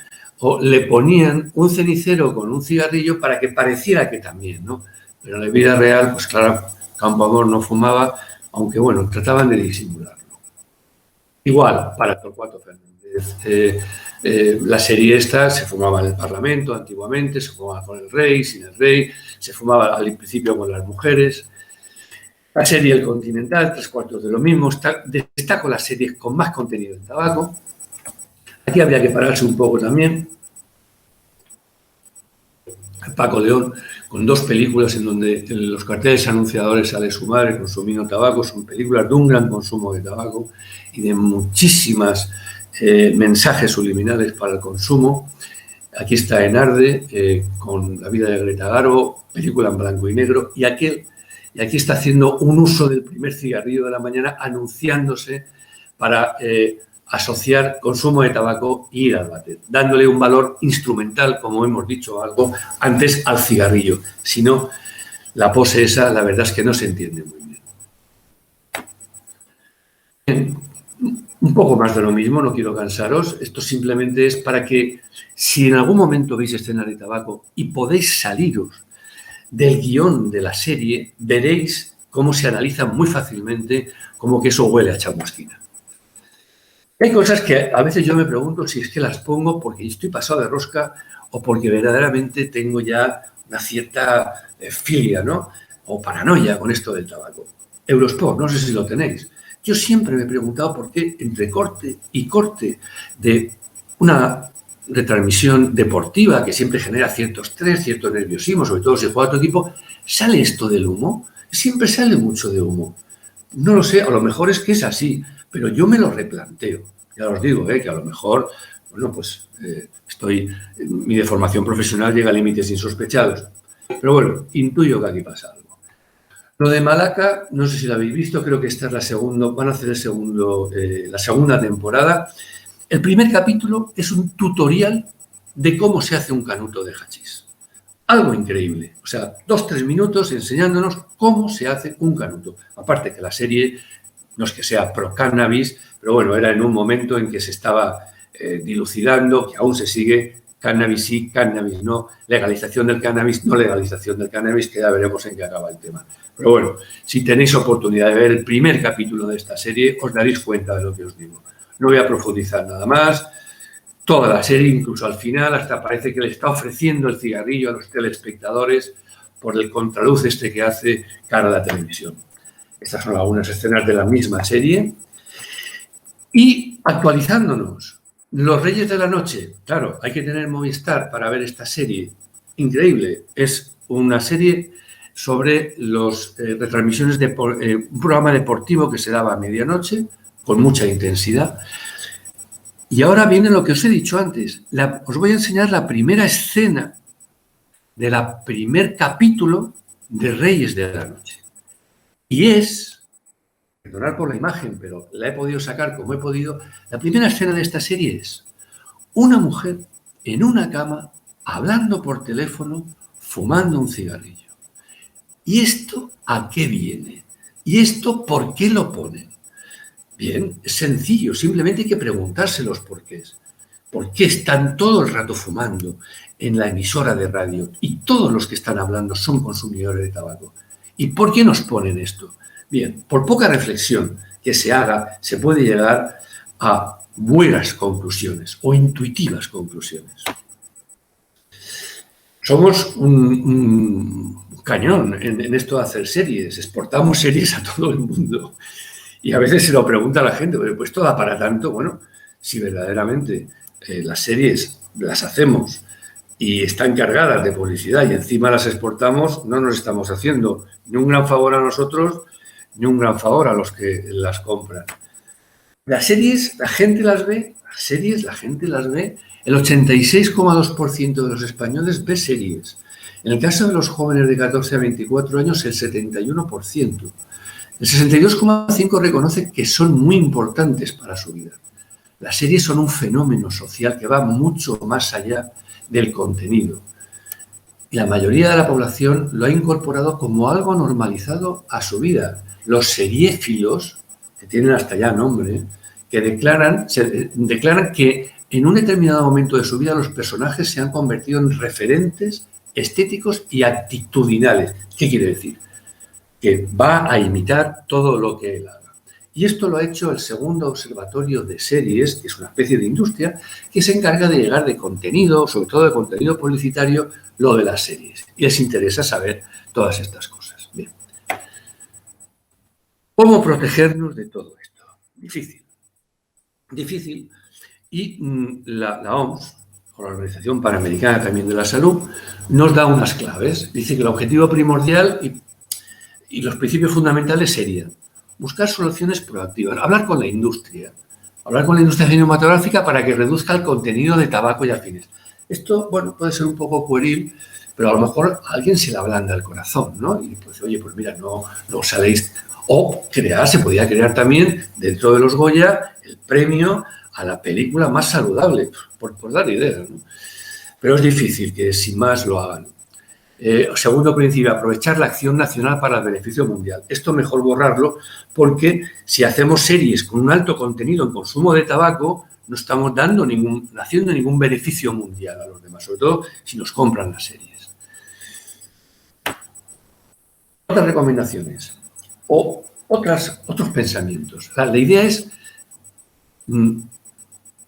S2: o le ponían un cenicero con un cigarrillo para que pareciera que también, ¿no? Pero en la vida real, pues Clara Campoamor no fumaba, aunque bueno, trataban de disimularlo. Igual, para Torcuato Fernández. La serie esta se fumaba en el Parlamento antiguamente, se fumaba con el rey, sin el rey, se fumaba al principio con las mujeres. La serie El Continental, 3/4 de lo mismo. Destaco las series con más contenido en tabaco. Aquí habría que pararse un poco también. Paco León, con 2 películas en donde los carteles anunciadores sale su madre consumiendo tabaco. Son películas de un gran consumo de tabaco y de muchísimas mensajes subliminales para el consumo. Aquí está En Arde, con La vida de Greta Garbo, película en blanco y negro. Y aquí está haciendo un uso del primer cigarrillo de la mañana, anunciándose para asociar consumo de tabaco y ir al váter, dándole un valor instrumental, como hemos dicho algo antes, al cigarrillo. Si no, la pose esa, la verdad es que no se entiende muy bien. Bien, un poco más de lo mismo, no quiero cansaros. Esto simplemente es para que, si en algún momento veis escenas de tabaco y podéis saliros del guión de la serie, veréis cómo se analiza muy fácilmente como que eso huele a chamusquina. Hay cosas que a veces yo me pregunto si es que las pongo porque estoy pasado de rosca o porque verdaderamente tengo ya una cierta filia, ¿no? O paranoia con esto del tabaco. Eurosport, no sé si lo tenéis. Yo siempre me he preguntado por qué entre corte y corte de una retransmisión deportiva que siempre genera cierto estrés, cierto nerviosismo, sobre todo si juega tu equipo, ¿sale esto del humo? Siempre sale mucho de humo. No lo sé, a lo mejor es que es así, pero yo me lo replanteo. Ya os digo, que a lo mejor, bueno, pues mi deformación profesional llega a límites insospechados. Pero bueno, intuyo que aquí pasa algo. Lo de Malaca, no sé si lo habéis visto, creo que esta es la segunda, van a hacer la segunda temporada. El primer capítulo es un tutorial de cómo se hace un canuto de hachís. Algo increíble. O sea, 2-3 minutos enseñándonos cómo se hace un canuto. Aparte que la serie no es que sea pro cannabis, pero bueno, era en un momento en que se estaba dilucidando, que aún se sigue, cannabis sí, cannabis no, legalización del cannabis, no legalización del cannabis, que ya veremos en qué acaba el tema. Pero bueno, si tenéis oportunidad de ver el primer capítulo de esta serie, os daréis cuenta de lo que os digo. No voy a profundizar nada más. Toda la serie, incluso al final, hasta parece que le está ofreciendo el cigarrillo a los telespectadores por el contraluz este que hace cara a la televisión. Estas son algunas escenas de la misma serie. Y actualizándonos, Los Reyes de la Noche. Claro, hay que tener Movistar para ver esta serie. Increíble. Es una serie sobre las retransmisiones de un programa deportivo que se daba a medianoche, con mucha intensidad. Y ahora viene lo que os he dicho antes. Os voy a enseñar la primera escena del primer capítulo de Reyes de la Noche. Y es, perdonad por la imagen, pero la he podido sacar como he podido, la primera escena de esta serie es una mujer en una cama, hablando por teléfono, fumando un cigarrillo. ¿Y esto a qué viene? ¿Y esto por qué lo ponen? Bien, es sencillo, simplemente hay que preguntarse los porqués. ¿Por qué están todo el rato fumando en la emisora de radio y todos los que están hablando son consumidores de tabaco? ¿Y por qué nos ponen esto? Bien, por poca reflexión que se haga, se puede llegar a buenas conclusiones o intuitivas conclusiones. Somos un cañón en esto de hacer series, exportamos series a todo el mundo. Y a veces se lo pregunta a la gente, pues todo da para tanto. Bueno, si verdaderamente las series las hacemos y están cargadas de publicidad y encima las exportamos, no nos estamos haciendo ni un gran favor a nosotros ni un gran favor a los que las compran. Las series, la gente las ve, el 86,2% de los españoles ve series. En el caso de los jóvenes de 14 a 24 años, el 71%. El 62,5% reconoce que son muy importantes para su vida. Las series son un fenómeno social que va mucho más allá del contenido. Y la mayoría de la población lo ha incorporado como algo normalizado a su vida. Los seriéfilos, que tienen hasta ya nombre, que declaran que en un determinado momento de su vida los personajes se han convertido en referentes estéticos y actitudinales. ¿Qué quiere decir? Que va a imitar todo lo que él haga. Y esto lo ha hecho el segundo observatorio de series, que es una especie de industria, que se encarga de llegar de contenido, sobre todo de contenido publicitario, lo de las series. Y les interesa saber todas estas cosas. Bien. ¿Cómo protegernos de todo esto? Difícil. Y la OMS, o la Organización Panamericana también de la Salud, nos da unas claves. Dice que el objetivo primordial y los principios fundamentales serían buscar soluciones proactivas, hablar con la industria cinematográfica para que reduzca el contenido de tabaco y afines. Esto, bueno, puede ser un poco pueril, pero a lo mejor a alguien se le ablanda el corazón, ¿no? Y pues, oye, pues mira, no saléis. O se podía crear también dentro de los Goya el premio a la película más saludable, por dar ideas, ¿no? Pero es difícil que sin más lo hagan. Segundo principio, aprovechar la acción nacional para el beneficio mundial. Esto mejor borrarlo porque si hacemos series con un alto contenido en consumo de tabaco, no estamos haciendo ningún beneficio mundial a los demás, sobre todo si nos compran las series. Otras recomendaciones o otros pensamientos. La idea es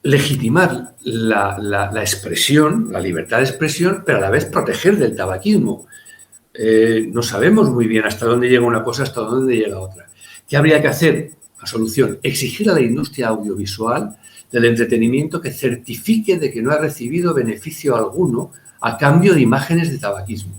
S2: legitimar la expresión, la libertad de expresión, pero a la vez proteger del tabaquismo. No sabemos muy bien hasta dónde llega una cosa, hasta dónde llega otra. ¿Qué habría que hacer? La solución, exigir a la industria audiovisual del entretenimiento que certifique de que no ha recibido beneficio alguno a cambio de imágenes de tabaquismo.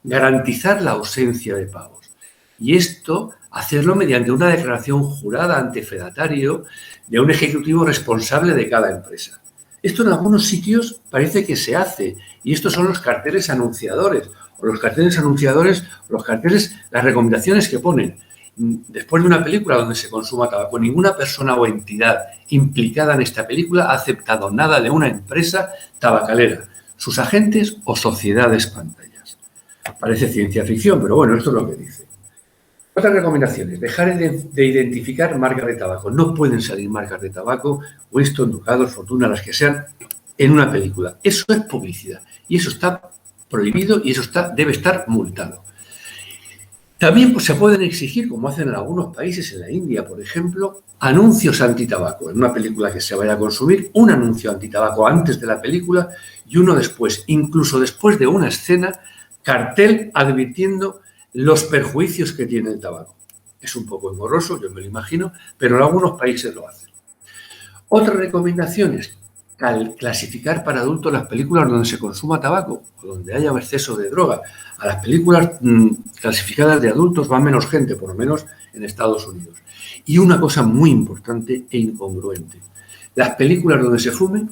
S2: Garantizar la ausencia de pagos. Y esto, hacerlo mediante una declaración jurada ante fedatario de un ejecutivo responsable de cada empresa. Esto en algunos sitios parece que se hace, y estos son los carteles anunciadores, las recomendaciones que ponen. después de una película donde se consuma tabaco, ninguna persona o entidad implicada en esta película ha aceptado nada de una empresa tabacalera, sus agentes o sociedades pantallas. Parece ciencia ficción, pero bueno, esto es lo que dice. Otras recomendaciones. Dejar de identificar marcas de tabaco. No pueden salir marcas de tabaco, Winston, Ducados, Fortuna, las que sean, en una película. Eso es publicidad. Y eso está prohibido y eso debe estar multado. También se pueden exigir, como hacen en algunos países, en la India, por ejemplo, anuncios antitabaco. En una película que se vaya a consumir, un anuncio antitabaco antes de la película y uno después. Incluso después de una escena, cartel advirtiendo los perjuicios que tiene el tabaco. Es un poco engorroso, yo me lo imagino, pero en algunos países lo hacen. Otras recomendaciones: clasificar para adultos las películas donde se consuma tabaco o donde haya exceso de droga. A las películas clasificadas de adultos va menos gente, por lo menos en Estados Unidos. Y una cosa muy importante e incongruente: las películas donde se fumen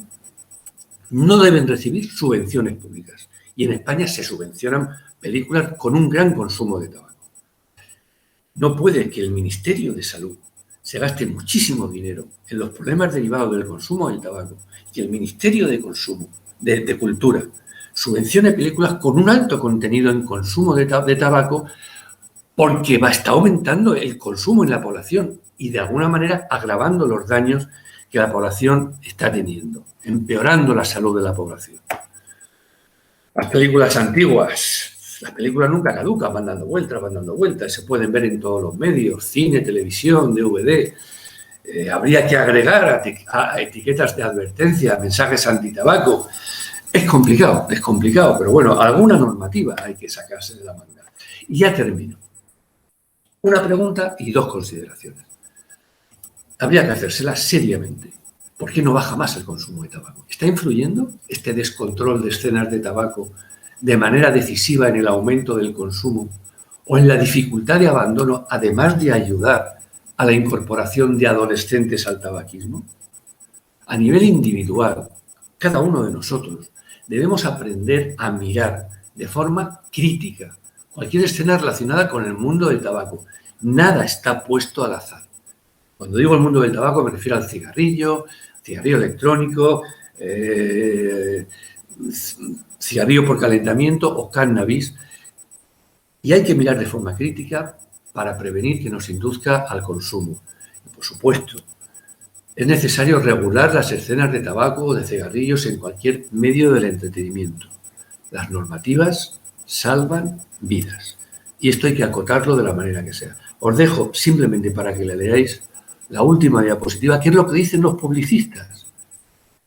S2: no deben recibir subvenciones públicas. Y en España se subvencionan películas con un gran consumo de tabaco. No puede que el Ministerio de Salud se gaste muchísimo dinero en los problemas derivados del consumo del tabaco y que el Ministerio de Cultura subvencione películas con un alto contenido en consumo de tabaco, porque está aumentando el consumo en la población y de alguna manera agravando los daños que la población está teniendo, empeorando la salud de la población. Las películas antiguas, las películas nunca caducan, van dando vueltas, se pueden ver en todos los medios, cine, televisión, DVD. Habría que agregar a etiquetas de advertencia, mensajes antitabaco. Es complicado, pero bueno, alguna normativa hay que sacarse de la manga. Y ya termino. Una pregunta y dos consideraciones. Habría que hacérsela seriamente. ¿Por qué no baja más el consumo de tabaco? ¿Está influyendo este descontrol de escenas de tabaco de manera decisiva en el aumento del consumo o en la dificultad de abandono, además de ayudar a la incorporación de adolescentes al tabaquismo? A nivel individual, cada uno de nosotros debemos aprender a mirar de forma crítica cualquier escena relacionada con el mundo del tabaco. Nada está puesto al azar. Cuando digo el mundo del tabaco me refiero al cigarrillo electrónico, cigarrillo por calentamiento o cannabis. Y hay que mirar de forma crítica para prevenir que nos induzca al consumo. Y por supuesto, es necesario regular las escenas de tabaco o de cigarrillos en cualquier medio del entretenimiento. Las normativas salvan vidas. Y esto hay que acotarlo de la manera que sea. Os dejo simplemente para que le leáis la última diapositiva, que es lo que dicen los publicistas.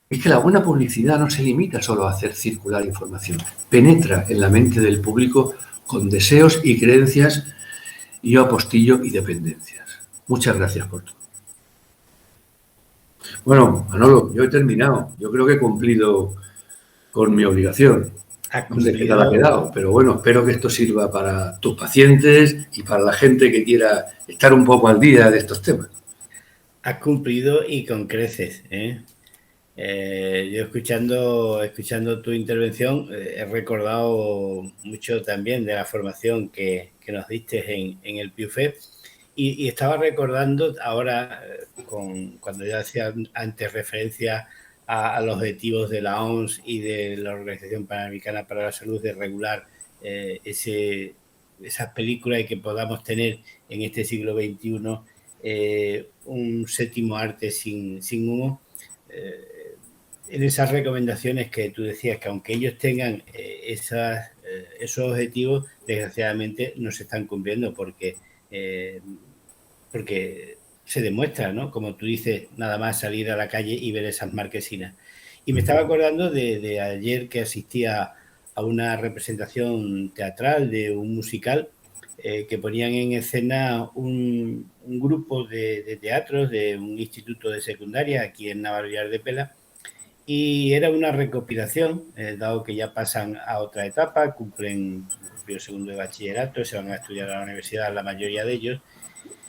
S2: Es que la buena publicidad no se limita solo a hacer circular información. Penetra en la mente del público con deseos y creencias, y yo apostillo y dependencias. Muchas gracias por todo. Bueno, Manolo, yo he terminado. Yo creo que he cumplido con mi obligación. No sé qué tal ha quedado, pero bueno, espero que esto sirva para tus pacientes y para la gente que quiera estar un poco al día de estos temas.
S1: Has cumplido y con creces, ¿eh? Yo escuchando tu intervención he recordado mucho también de la formación que nos diste en el PIUFEP y estaba recordando ahora, cuando ya hacía antes referencia a los objetivos de la OMS y de la Organización Panamericana para la Salud, de regular esas películas y que podamos tener en este siglo XXI un séptimo arte sin humo. En esas recomendaciones que tú decías, que aunque ellos tengan esos objetivos, desgraciadamente no se están cumpliendo porque se demuestra, ¿no? Como tú dices, nada más salir a la calle y ver esas marquesinas. Y me estaba acordando de ayer que asistía a una representación teatral de un musical que ponían en escena un grupo de teatros de un instituto de secundaria aquí en Navalvillar de Pela, y era una recopilación, dado que ya pasan a otra etapa, cumplen el segundo de bachillerato, se van a estudiar a la universidad la mayoría de ellos,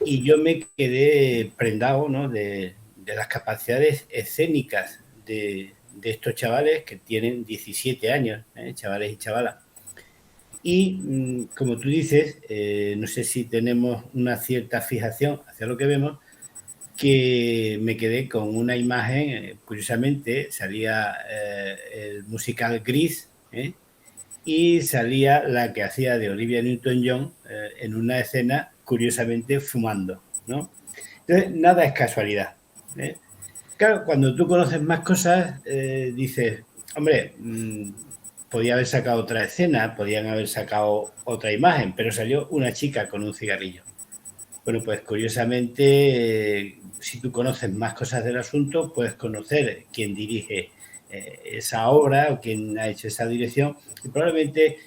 S1: y yo me quedé prendado, ¿no?, de las capacidades escénicas de estos chavales que tienen 17 años, chavales y chavalas. Y como tú dices, no sé si tenemos una cierta fijación hacia lo que vemos, que me quedé con una imagen, curiosamente, salía el musical Gris, y salía la que hacía de Olivia Newton-John en una escena, curiosamente, fumando, ¿no? Entonces, nada es casualidad, ¿eh? Claro, cuando tú conoces más cosas, dices, hombre, podía haber sacado otra escena, podían haber sacado otra imagen, pero salió una chica con un cigarrillo. Bueno, pues curiosamente, si tú conoces más cosas del asunto, puedes conocer quién dirige esa obra o quién ha hecho esa dirección y probablemente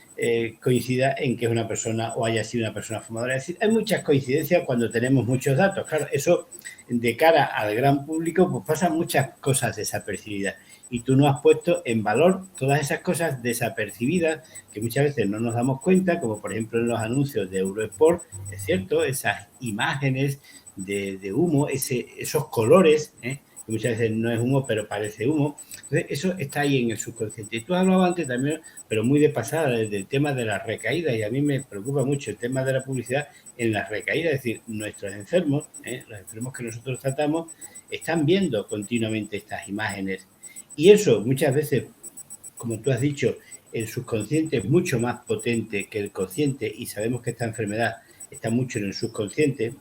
S1: coincida en que es una persona o haya sido una persona fumadora. Es decir, hay muchas coincidencias cuando tenemos muchos datos. Claro, eso de cara al gran público, pues pasan muchas cosas desapercibidas. Y tú no has puesto en valor todas esas cosas desapercibidas que muchas veces no nos damos cuenta, como por ejemplo en los anuncios de Eurosport, es cierto, esas imágenes de humo, esos colores, que muchas veces no es humo, pero parece humo. Entonces, eso está ahí en el subconsciente. Y tú hablabas antes también, pero muy de pasada, del tema de las recaídas, y a mí me preocupa mucho el tema de la publicidad en las recaídas, es decir, nuestros enfermos, los enfermos que nosotros tratamos, están viendo continuamente estas imágenes. Y eso muchas veces, como tú has dicho, el subconsciente es mucho más potente que el consciente y sabemos que esta enfermedad está mucho en el subconsciente.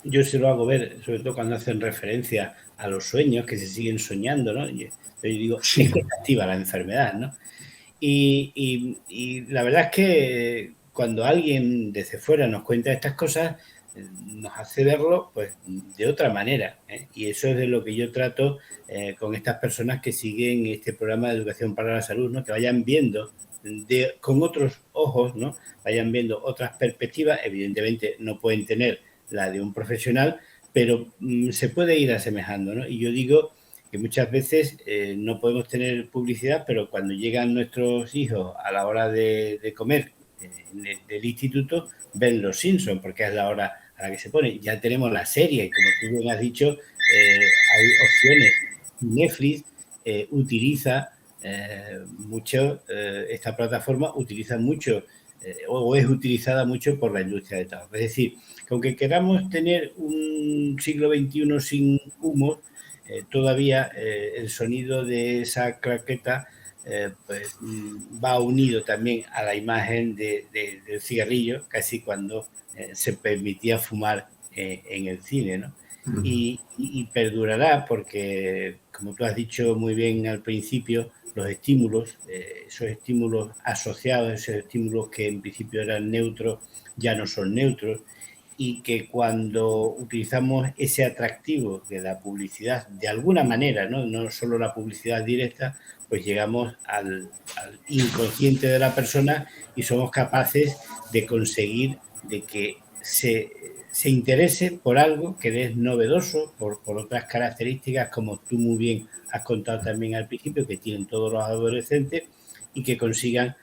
S1: Yo se lo hago ver, sobre todo cuando hacen referencia a los sueños, que se siguen soñando, ¿no? Yo digo,
S2: Sí.
S1: es que está activa la enfermedad, ¿no? Y la verdad es que cuando alguien desde fuera nos cuenta estas cosas, nos hace verlo pues de otra manera, ¿eh? Y eso es de lo que yo trato con estas personas que siguen este programa de educación para la salud, ¿no? Que vayan viendo con otros ojos, ¿no? Vayan viendo otras perspectivas. Evidentemente no pueden tener la de un profesional, pero se puede ir asemejando, ¿no? Y yo digo que muchas veces no podemos tener publicidad, pero cuando llegan nuestros hijos a la hora de comer del instituto, ven Los Simpsons, porque es la hora a la que se pone. Ya tenemos la serie, y como tú bien has dicho, hay opciones. Netflix utiliza mucho, esta plataforma utiliza mucho, o es utilizada mucho por la industria de tabaco. Es decir, que aunque queramos tener un siglo XXI sin humo, todavía el sonido de esa claqueta pues, va unido también a la imagen del cigarrillo, casi cuando se permitía fumar en el cine, ¿no? Y perdurará porque, como tú has dicho muy bien al principio, los estímulos, esos estímulos asociados, esos estímulos que en principio eran neutros, ya no son neutros, y que cuando utilizamos ese atractivo de la publicidad, de alguna manera, no solo la publicidad directa, pues llegamos al inconsciente de la persona y somos capaces de conseguir de que se interese por algo que es novedoso, por otras características, como tú muy bien has contado también al principio, que tienen todos los adolescentes y que consigan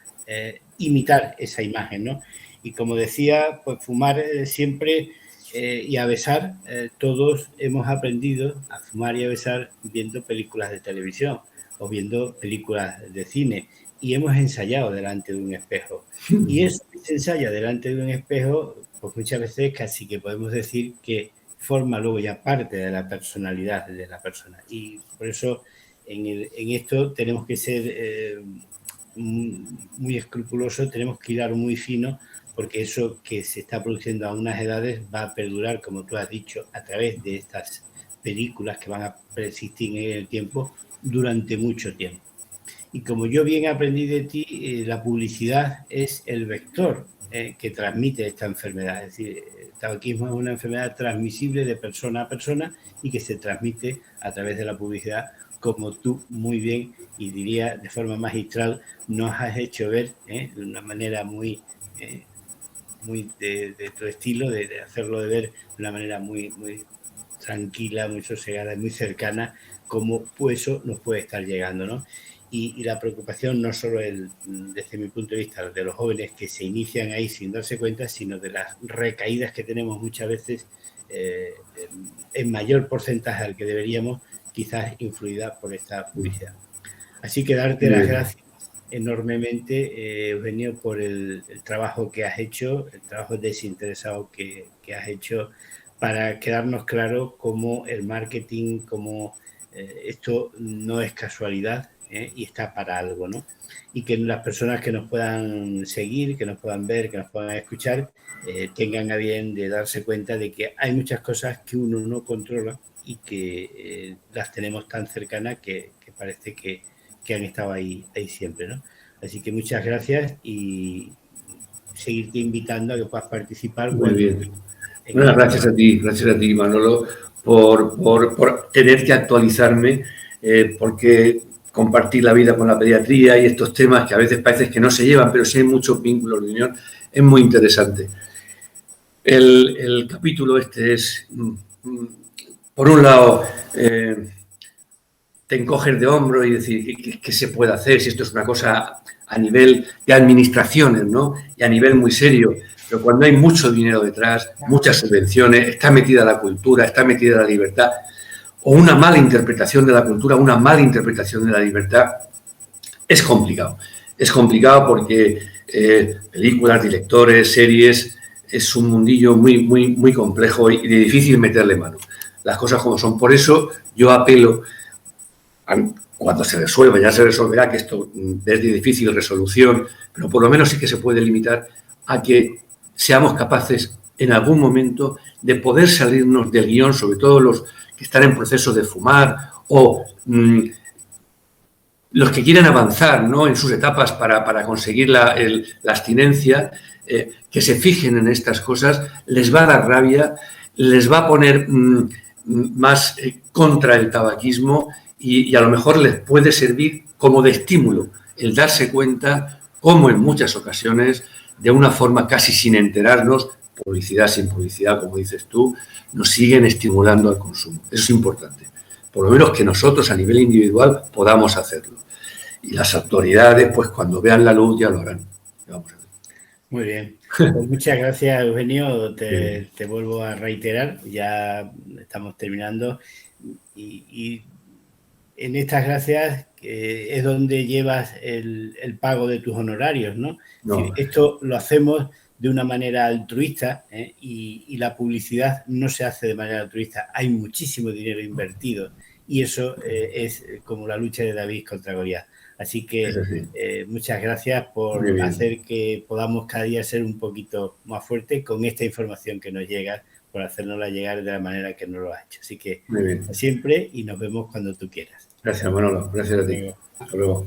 S1: imitar esa imagen, ¿no? Y como decía, pues fumar siempre y a besar, todos hemos aprendido a fumar y a besar viendo películas de televisión o viendo películas de cine y hemos ensayado delante de un espejo. Y eso que se ensaya delante de un espejo, pues muchas veces casi que podemos decir que forma luego ya parte de la personalidad de la persona. Y por eso en esto tenemos que ser muy escrupulosos, tenemos que hilar muy fino, porque eso que se está produciendo a unas edades va a perdurar, como tú has dicho, a través de estas películas que van a persistir en el tiempo durante mucho tiempo. Y como yo bien aprendí de ti, la publicidad es el vector que transmite esta enfermedad. Es decir, el tabaquismo es una enfermedad transmisible de persona a persona y que se transmite a través de la publicidad, como tú muy bien y diría de forma magistral nos has hecho ver de una manera muy de tu estilo, de hacerlo de ver de una manera muy tranquila, muy sosegada, muy cercana, cómo pues eso nos puede estar llegando, ¿no? Y la preocupación no solo desde mi punto de vista de los jóvenes que se inician ahí sin darse cuenta, sino de las recaídas que tenemos muchas veces en mayor porcentaje al que deberíamos, quizás influida por esta publicidad. Así que darte las gracias enormemente, Eugenio, por el trabajo que has hecho, el trabajo desinteresado que has hecho para quedarnos claro cómo el marketing, cómo esto no es casualidad y está para algo, ¿no? Y que las personas que nos puedan seguir, que nos puedan ver, que nos puedan escuchar, tengan a bien de darse cuenta de que hay muchas cosas que uno no controla y que las tenemos tan cercanas que parece que han estado ahí siempre, ¿no? Así que muchas gracias y seguirte invitando a que puedas participar.
S2: Muy bien. Bueno, gracias a ti, Manolo, por tener que actualizarme, porque compartir la vida con la pediatría y estos temas que a veces parece que no se llevan, pero sí hay muchos vínculos de unión, es muy interesante. El capítulo este es, por un lado, te encoges de hombro y decir, ¿qué se puede hacer si esto es una cosa a nivel de administraciones, ¿no? Y a nivel muy serio? Pero cuando hay mucho dinero detrás, muchas subvenciones, está metida la cultura, está metida la libertad, o una mala interpretación de la cultura, una mala interpretación de la libertad, es complicado. Es complicado porque películas, directores, series, es un mundillo muy complejo y de difícil meterle mano. Las cosas como son. Por eso yo apelo, cuando se resuelva, ya se resolverá, que esto es de difícil resolución, pero por lo menos sí que se puede limitar a que seamos capaces en algún momento de poder salirnos del guión, sobre todo los que están en proceso de fumar o los que quieren avanzar, ¿no?, en sus etapas para conseguir la abstinencia, que se fijen en estas cosas, les va a dar rabia, les va a poner más contra el tabaquismo y a lo mejor les puede servir como de estímulo el darse cuenta cómo en muchas ocasiones, de una forma casi sin enterarnos, publicidad sin publicidad, como dices tú, nos siguen estimulando al consumo. Eso es importante. Por lo menos que nosotros a nivel individual podamos hacerlo. Y las autoridades, pues cuando vean la luz ya lo harán. Vamos a ver.
S1: Muy bien. Pues muchas gracias, Eugenio. Te vuelvo a reiterar. Ya estamos terminando. Y en estas gracias es donde llevas el pago de tus honorarios, ¿no?
S2: No.
S1: Es decir, esto lo hacemos de una manera altruista y la publicidad no se hace de manera altruista. Hay muchísimo dinero invertido y eso es como la lucha de David contra Goliat. Así que muchas gracias por hacer que podamos cada día ser un poquito más fuertes con esta información que nos llega, por hacérnosla llegar de la manera que nos lo ha hecho. Así que siempre y nos vemos cuando tú quieras.
S2: Gracias, Manolo. Gracias a ti. Hasta luego.